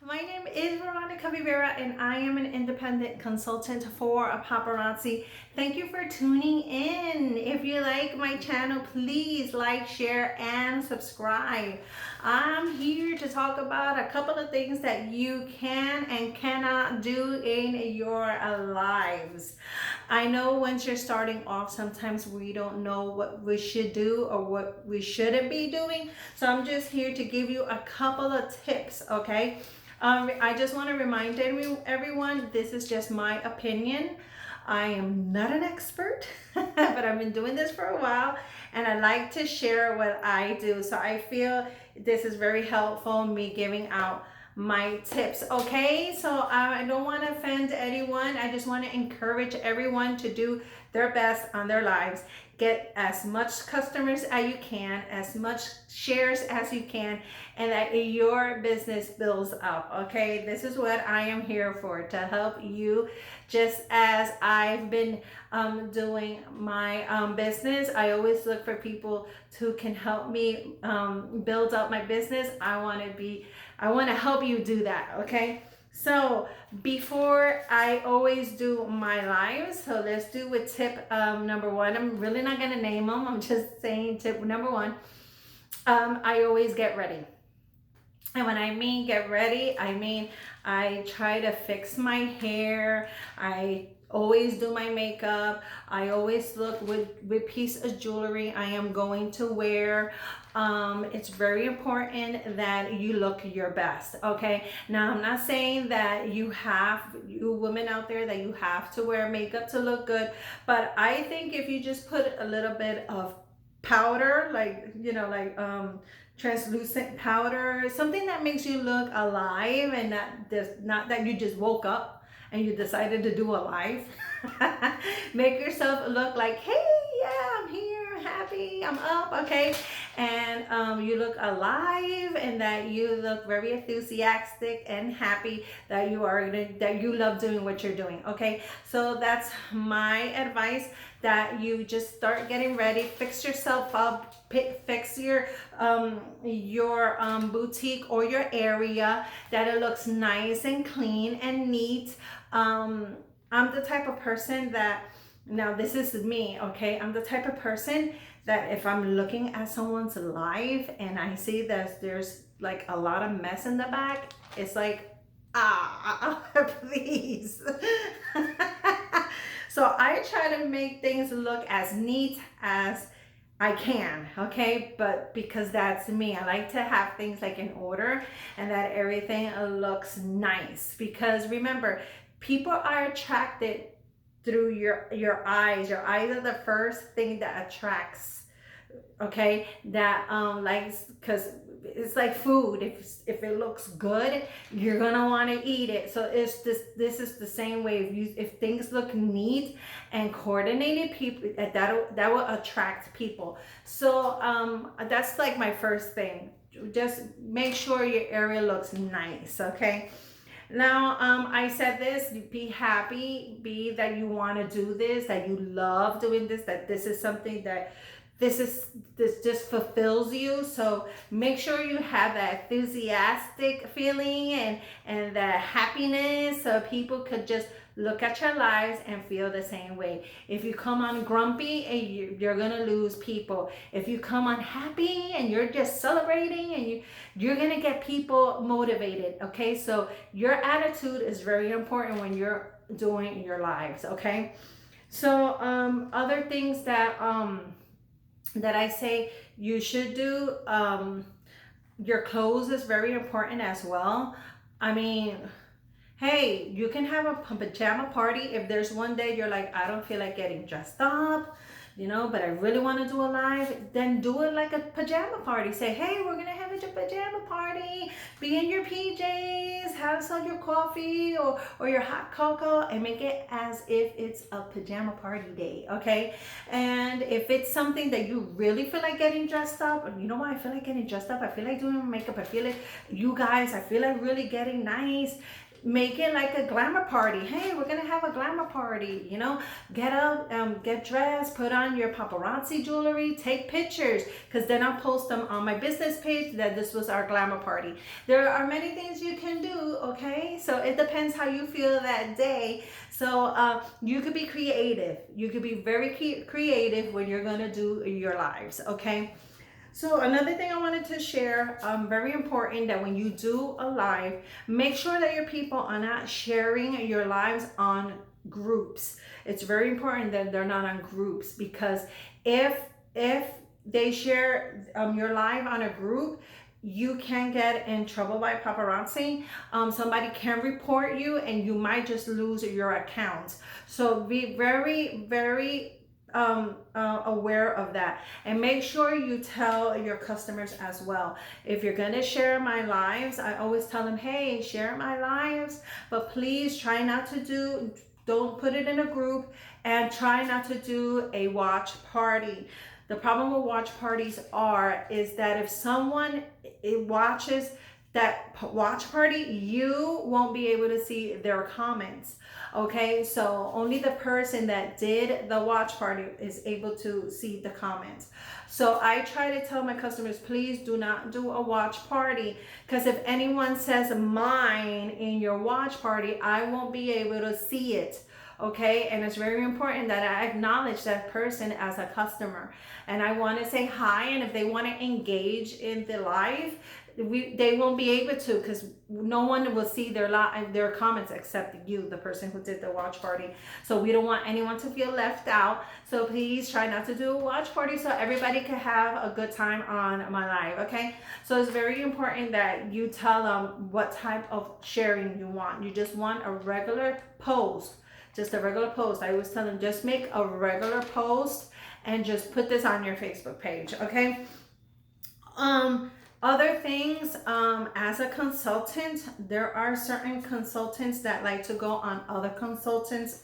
My name is Veronica Rivera and I am an independent consultant for Paparazzi. Thank you for tuning in. If you like my channel, please like, share, and subscribe. I'm here to talk about a couple of things that you can and cannot do in your lives. I know once you're starting off, sometimes we don't know what we should do or what we shouldn't be doing. So I'm just here to give you a couple of tips, okay? I just want to remind everyone, this is just my opinion. I am not an expert, but I've been doing this for a while and I like to share what I do. So I feel this is very helpful, me giving out my tips. Okay, so I don't want to offend anyone. I just want to encourage everyone to do their best on their lives. Get as much customers as you can, as much shares as you can, and that your business builds up. Okay, this is what I am here for, to help you. Just as I've been doing my business, I always look for people who can help me build up my business. I want to help you do that. Okay, so before I always do my lives, so let's do with tip number one. I'm really not going to name them, I'm just saying tip number one. I always get ready. And when I mean get ready, I mean I try to fix my hair. I always do my makeup. I always look with piece of jewelry I am going to wear. It's very important that you look your best. Okay, now I'm not saying that you women out there, that you have to wear makeup to look good, but I think if you just put a little bit of powder, like translucent powder, something that makes you look alive, and not that you just woke up and you decided to do a live. Make yourself look like, hey, yeah, I'm here, I'm happy, I'm up. Okay, and you look alive, and that you look very enthusiastic and happy that you love doing what you're doing. Okay, so that's my advice, that you just start getting ready, fix yourself up, fix your boutique or your area, that it looks nice and clean and neat. I'm the type of person that, now this is me, okay, I'm the type of person that if I'm looking at someone's life and I see that there's like a lot of mess in the back, it's like, please. So I try to make things look as neat as I can, okay? But because that's me, I like to have things like in order and that everything looks nice. Because remember, people are attracted through your eyes. Your eyes are the first thing that attracts, okay? That like, because it's like food. If it looks good, you're gonna want to eat it. So it's this is the same way. If things look neat and coordinated, people that will attract people. So that's like my first thing. Just make sure your area looks nice. Okay, now I said this, be happy, be that you want to do this, that you love doing this, that this is something that this just fulfills you. So make sure you have that enthusiastic feeling and that happiness, so people could just look at your lives and feel the same way. If you come on grumpy, and you're gonna lose people. If you come on happy and you're just celebrating, and you're gonna get people motivated. Okay, so your attitude is very important when you're doing your lives. Okay, so other things that I say you should do, your clothes is very important as well. I mean, hey, you can have a pajama party. If there's one day you're like, I don't feel like getting dressed up, but I really want to do a live, then do it like a pajama party. Say, hey, we're gonna have a pajama party. Be in your PJs, have some of your coffee or your hot cocoa, and make it as if it's a pajama party day. Okay, and if it's something that you really feel like getting dressed up, and you know why I feel like getting dressed up, I feel like doing makeup, I feel like, you guys, I feel like really getting nice. make it like a glamour party. Hey, we're gonna have a glamour party. You know, get up, get dressed, put on your paparazzi jewelry, take pictures, because then I'll post them on my business page that this was our glamour party. There are many things you can do. Okay, so it depends how you feel that day. So you could be creative. You could be very creative when you're gonna do your lives. Okay. So another thing I wanted to share, very important that when you do a live, make sure that your people are not sharing your lives on groups. It's very important that they're not on groups, because if they share your live on a group, you can get in trouble by paparazzi. Somebody can report you and you might just lose your account. So be very aware of that, and make sure you tell your customers as well. If you're going to share my lives, I always tell them, hey, share my lives, but please try not to don't put it in a group, and try not to do a watch party. The problem with watch parties is that if someone watches that watch party, you won't be able to see their comments. Okay, so only the person that did the watch party is able to see the comments. So I try to tell my customers, please do not do a watch party, because if anyone says mine in your watch party, I won't be able to see it. Okay, and it's very important that I acknowledge that person as a customer, and I want to say hi, and if they want to engage in the live, they won't be able to, because no one will see their comments except you, the person who did the watch party. So we don't want anyone to feel left out. So please try not to do a watch party, so everybody can have a good time on my live. Okay, so it's very important that you tell them what type of sharing you want. You just want a regular post, just a regular post. I always tell them, just make a regular post and just put this on your Facebook page. Okay. Other things, as a consultant, there are certain consultants that like to go on other consultants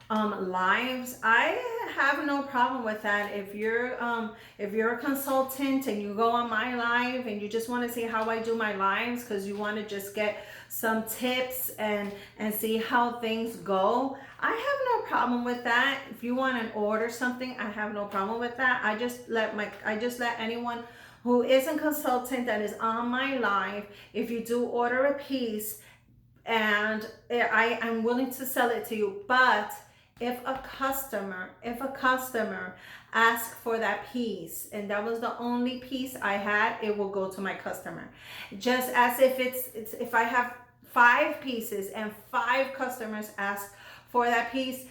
lives. I have no problem with that. If you're a consultant and you go on my live and you just want to see how I do my lives, because you want to just get some tips and see how things go, I have no problem with that. If you want to order something, I have no problem with that. I just let anyone who is a consultant that is on my live, if you do order a piece, and I'm willing to sell it to you, but if a customer asks for that piece and that was the only piece I had, it will go to my customer. Just as if if I have 5 pieces and 5 customers ask for that piece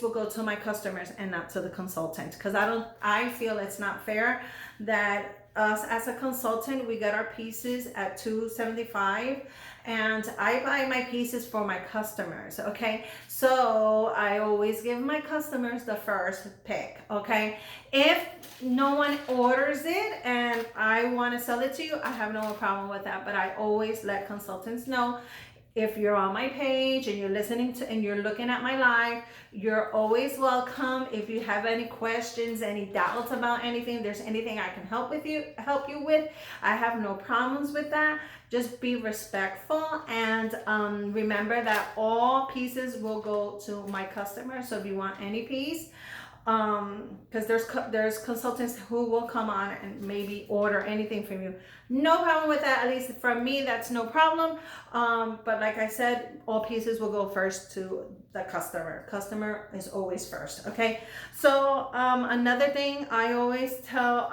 will go to my customers and not to the consultant, because I feel it's not fair that us as a consultant, we get our pieces at $275, and I buy my pieces for my customers. Okay, so I always give my customers the first pick. Okay, if no one orders it and I want to sell it to you, I have no problem with that, but I always let consultants know, if you're on my page and you're listening to and you're looking at my live, you're always welcome. If you have any questions, any doubts about anything, there's anything I can help you with, I have no problems with that. Just be respectful, and remember that all pieces will go to my customer. So if you want any piece, because there's consultants who will come on and maybe order anything from you. No problem with that. At least for me, that's no problem. But like I said, all pieces will go first to the customer. Customer is always first. Okay. So another thing I always tell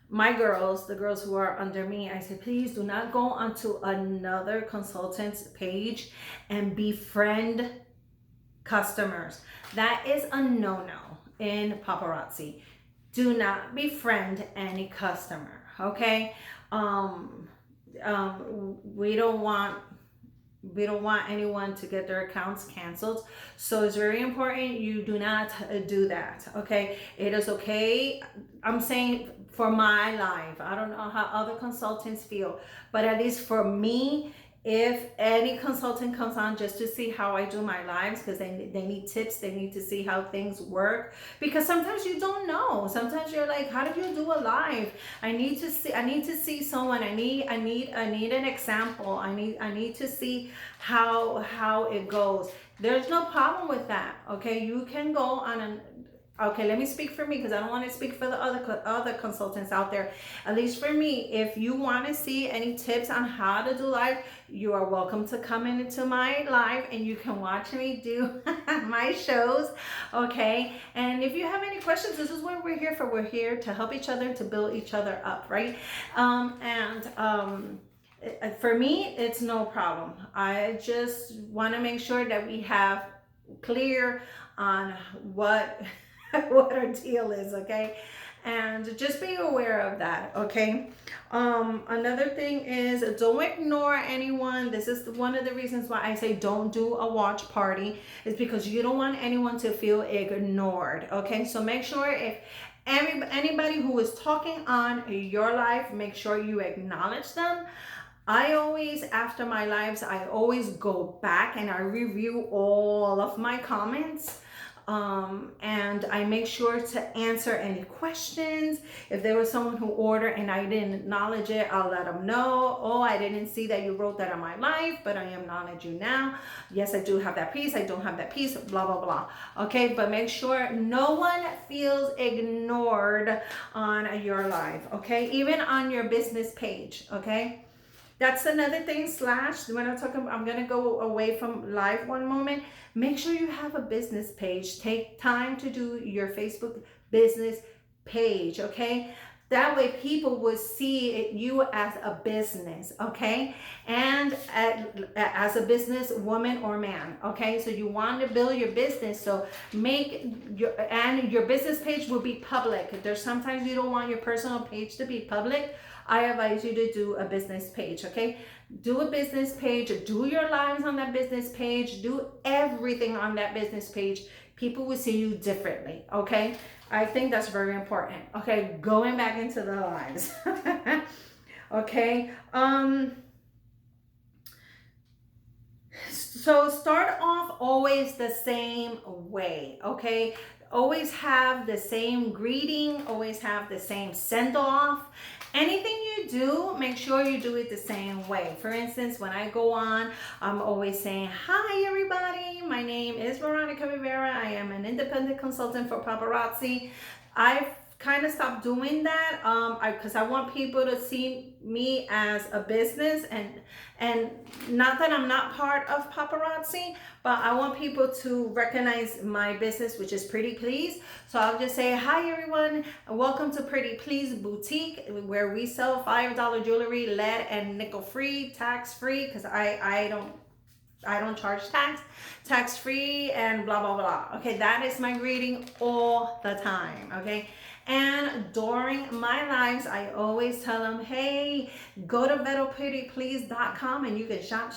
my girls, the girls who are under me, I say, please do not go onto another consultant's page and befriend customers. That is a no-no in paparazzi. Do not befriend any customer. Okay, we don't want anyone to get their accounts canceled, so it's very important you do not do that. Okay, it is okay. I'm saying for my life, I don't know how other consultants feel, but at least for me, if any consultant comes on just to see how I do my lives, because they need tips, they need to see how things work, because sometimes you don't know. Sometimes you're like, how do you do a live? I need to see someone. I need an example. I need to see how it goes. There's no problem with that. Okay, you can go on an okay, let me speak for me, because I don't want to speak for the other consultants out there. At least for me, if you want to see any tips on how to do live, you are welcome to come into my live and you can watch me do my shows. Okay, and if you have any questions, this is what we're here for. We're here to help each other, to build each other up, right? For me, it's no problem. I just want to make sure that we have clear on what what our deal is, okay? And just be aware of that, okay? Another thing is, don't ignore anyone. This is one of the reasons why I say don't do a watch party, is because you don't want anyone to feel ignored, okay? So make sure if anybody who is talking on your life, make sure you acknowledge them. I always, after my lives, I always go back and I review all of my comments. And I make sure to answer any questions. If there was someone who ordered and I didn't acknowledge it, I'll let them know. Oh, I didn't see that you wrote that on my live, but I acknowledge you now. Yes, I do have that piece. I don't have that piece, blah, blah, blah. Okay, but make sure no one feels ignored on your live, okay? Even on your business page, okay? That's another thing, slash, when I'm talking, I'm going to go away from live one moment. Make sure you have a business page. Take time to do your Facebook business page, okay? That way people will see you as a business, okay? And as a business woman or man, okay? So you want to build your business, so your business page will be public. There's sometimes you don't want your personal page to be public. I advise you to do a business page, okay? Do a business page, do your lives on that business page, do everything on that business page. People will see you differently, okay? I think that's very important. Okay, going back into the lives. Okay, so start off always the same way, okay? Always have the same greeting, always have the same send off. Anything you do, make sure you do it the same way. For instance, when I go on, I'm always saying, hi everybody, my name is Veronica Rivera. I am an independent consultant for Paparazzi. I've kind of stopped doing that because I want people to see me as a business, and not that I'm not part of Paparazzi, but I want people to recognize my business, which is Pretty Please. So I'll just say, hi everyone, welcome to Pretty Please Boutique, where we sell $5 jewelry, lead and nickel free, tax free, because I don't charge tax free, and blah blah blah. Okay, that is my greeting all the time, okay? And during my lives, I always tell them, hey, go to vetoprettyplease.com and you can shop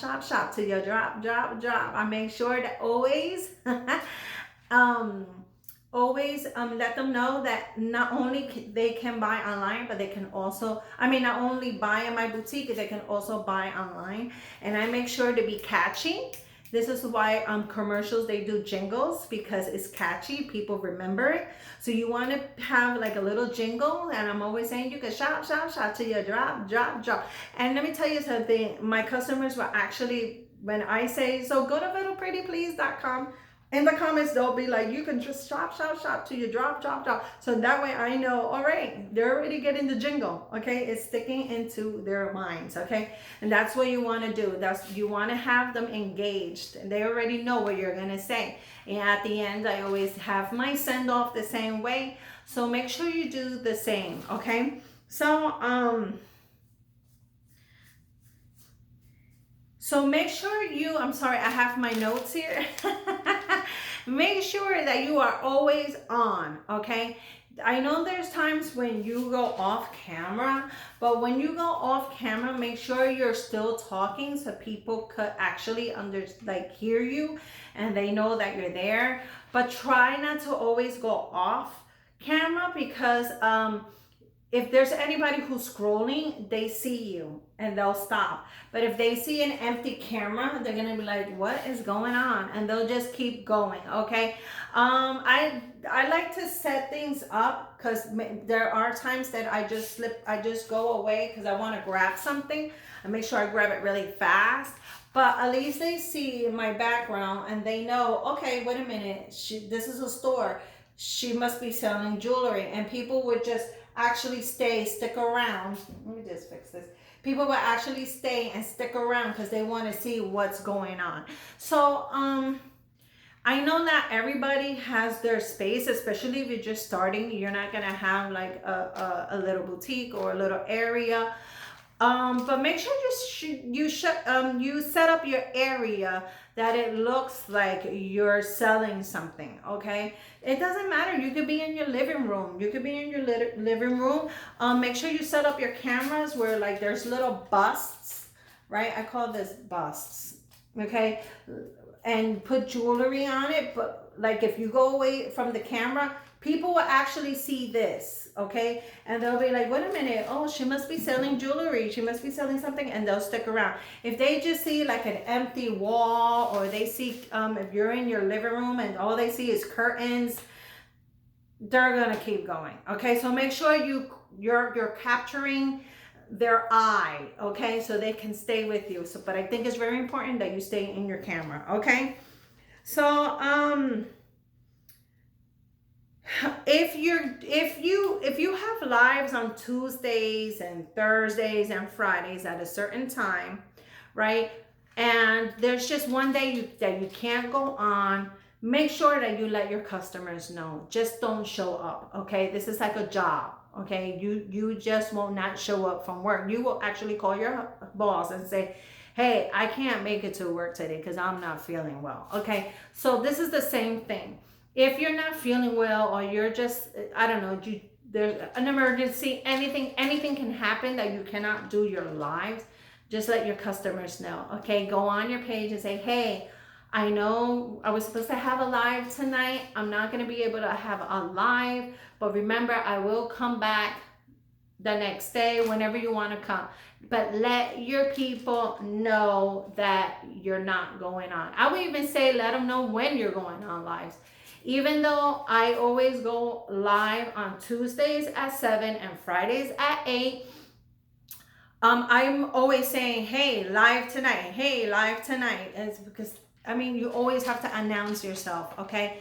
till you drop. I make sure that always let them know that not only they can buy online, but they can also, not only buy in my boutique, they can also buy online. And I make sure to be catchy. This is why commercials, they do jingles, because it's catchy, people remember it. So you want to have like a little jingle, and I'm always saying you can shop till you drop. And let me tell you something, my customers will actually, when I say, so go to littleprettyplease.com, in the comments they'll be like, you can just shop till you drop. So that way I know, all right, they're already getting the jingle, okay? It's sticking into their minds, okay? And that's what you want to do. You want to have them engaged, and they already know what you're gonna say. And at the end, I always have my send off the same way. So make sure you do the same, okay? So make sure I'm sorry, I have my notes here. Make sure that you are always on, okay? I know there's times when you go off camera, but when you go off camera, make sure you're still talking so people could actually hear you and they know that you're there. But try not to always go off camera, because if there's anybody who's scrolling, they see you and they'll stop. But if they see an empty camera, they're gonna be like, what is going on? And they'll just keep going, okay? I like to set things up because there are times that I just go away because I want to grab something. I make sure I grab it really fast. But at least they see my background and they know, okay, wait a minute, this is a store. She must be selling jewelry. And people would just actually stick around. Let me just fix this. People will actually stay and stick around because they want to see what's going on. So, I know not everybody has their space, especially if you're just starting. You're not gonna have like a little boutique or a little area. But make sure you set up your area that it looks like you're selling something. Okay, it doesn't matter. You could be in your living room. You could be in your living room. Make sure you set up your cameras where like there's little busts, right? I call this busts. Okay, and put jewelry on it. But like if you go away from the camera, people will actually see this, okay? And they'll be like, wait a minute, oh, she must be selling jewelry. She must be selling something, and they'll stick around. If they just see like an empty wall, or they see, if you're in your living room and all they see is curtains, they're gonna keep going, okay? So make sure you're capturing their eye, okay? So they can stay with you. So, but I think it's very important that you stay in your camera, okay? So, if you have lives on Tuesdays and Thursdays and Fridays at a certain time, right? And there's just one day that you can't go on, make sure that you let your customers know. Just don't show up, okay? This is like a job, okay? You just will not show up from work. You will actually call your boss and say, hey, I can't make it to work today because I'm not feeling well, okay? So this is the same thing. If you're not feeling well, or you're just, I don't know, there's an emergency, anything can happen that you cannot do your lives, just let your customers know, okay? Go on your page and say, hey, I know I was supposed to have a live tonight. I'm not going to be able to have a live, but remember, I will come back the next day whenever you want to come. But let your people know that you're not going on. I would even say let them know when you're going on lives. Even though I always go live on Tuesdays at 7 and Fridays at 8, I'm always saying, hey, live tonight. Hey, live tonight. It's because, I mean, you always have to announce yourself, okay?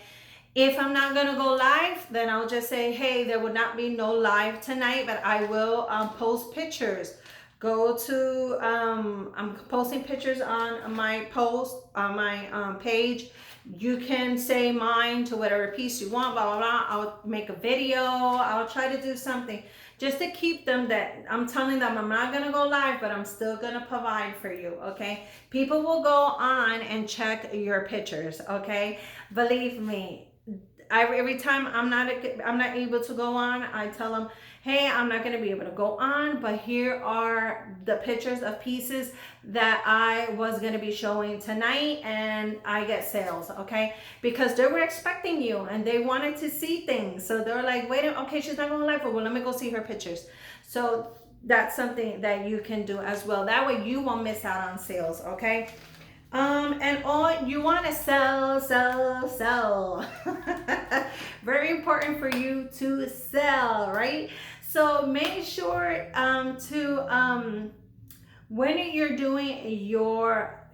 If I'm not going to go live, then I'll just say, hey, there will not be no live tonight, but I will post pictures. Go to, I'm posting pictures on my post, on my page. You can say mine to whatever piece you want, blah, blah, blah. I'll make a video. I'll try to do something just to keep them that I'm telling them I'm not going to go live, but I'm still going to provide for you, okay? People will go on and check your pictures, okay? Believe me, every time I'm not able to go on, I tell them, hey, I'm not going to be able to go on, but here are the pictures of pieces that I was going to be showing tonight, and I get sales, okay? Because they were expecting you and they wanted to see things. So they're like, wait, okay, she's not going live, well, let me go see her pictures. So that's something that you can do as well. That way you won't miss out on sales, okay? And all you want to sell. Very important for you to sell, right? So make sure when you're doing your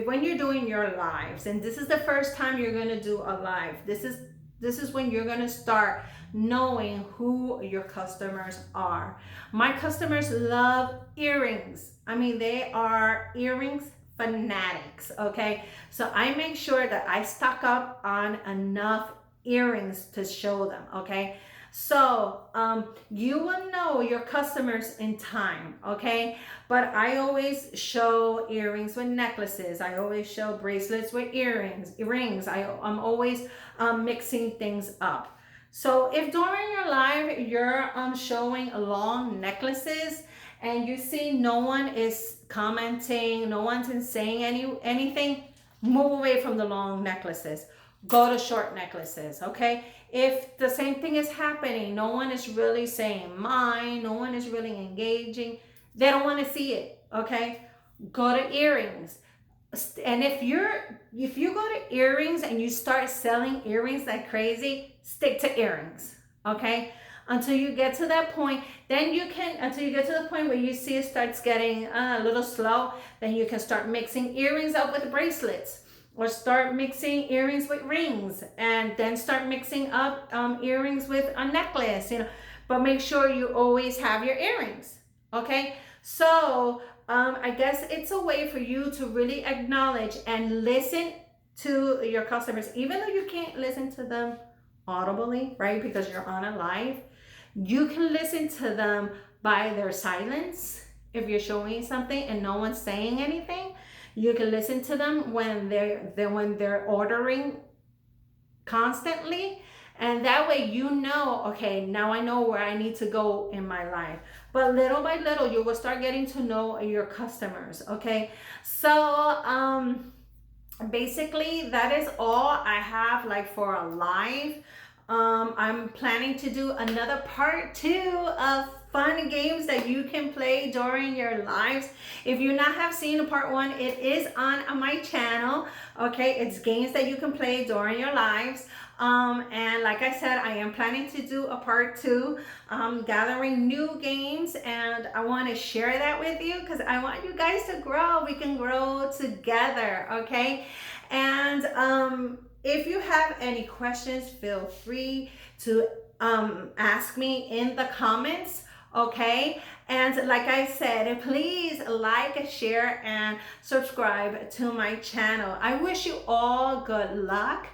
when you're doing your lives, and this is the first time you're going to do a live, this is when you're going to start knowing who your customers are. My customers love earrings. I mean, they are earrings fanatics, okay? So I make sure that I stock up on enough earrings to show them, okay? So you will know your customers in time, okay? But I always show earrings with necklaces. I always show bracelets with rings. I'm always mixing things up. So if during your live you're showing long necklaces and you see no one is commenting, no one's saying anything, move away from the long necklaces. go to short necklaces, okay? If the same thing is happening, no one is really saying mine, no one is really engaging, they don't want to see it, okay? Go to earrings. And if you go to earrings and you start selling earrings like crazy, stick to earrings, okay? Until you get to that point, then you can, until you get to the point where you see it starts getting a little slow, then you can start mixing earrings up with bracelets, or start mixing earrings with rings, and then start mixing up earrings with a necklace, you know. But make sure you always have your earrings, okay? So I guess it's a way for you to really acknowledge and listen to your customers, even though you can't listen to them audibly, right? Because you're on a live, you can listen to them by their silence. If you're showing something and no one's saying anything, you can listen to them when they're ordering constantly, and that way you know, okay, now I know where I need to go in my life. But little by little you will start getting to know your customers, okay? So basically that is all I have like for a live. I'm planning to do another part 2 of fun games that you can play during your lives. If you not have seen part 1, it is on my channel, okay? It's games that you can play during your lives. And like I said, I am planning to do a part 2, gathering new games, and I want to share that with you because I want you guys to grow. We can grow together, okay? And if you have any questions, feel free to ask me in the comments, okay? And like I said, please like, share, and subscribe to my channel. I wish you all good luck,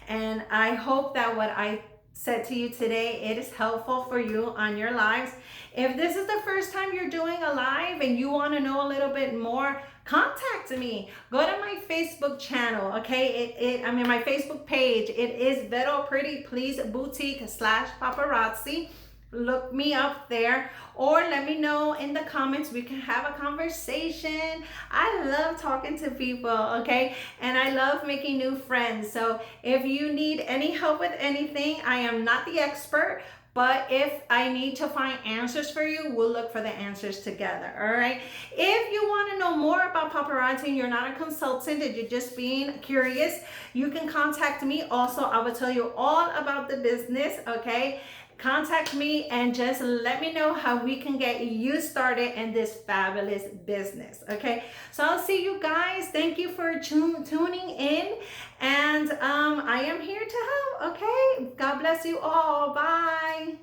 and I hope that what I said to you today, it is helpful for you on your lives. If this is the first time you're doing a live and you want to know a little bit more, contact me. Go to my Facebook channel, okay? I mean my Facebook page. It is Vero Pretty Please Boutique / Paparazzi. Look me up there, or let me know in the comments. We can have a conversation. I love talking to people, okay? And I love making new friends. So if you need any help with anything, I am not the expert, but if I need to find answers for you, we'll look for the answers together, all right? If you want to know more about paparazzi and you're not a consultant and you're just being curious, you can contact me. Also, I will tell you all about the business, okay? Contact me and just let me know how we can get you started in this fabulous business, okay? So I'll see you guys. Thank you for tuning in, and I am here to help, okay? God bless you all. Bye.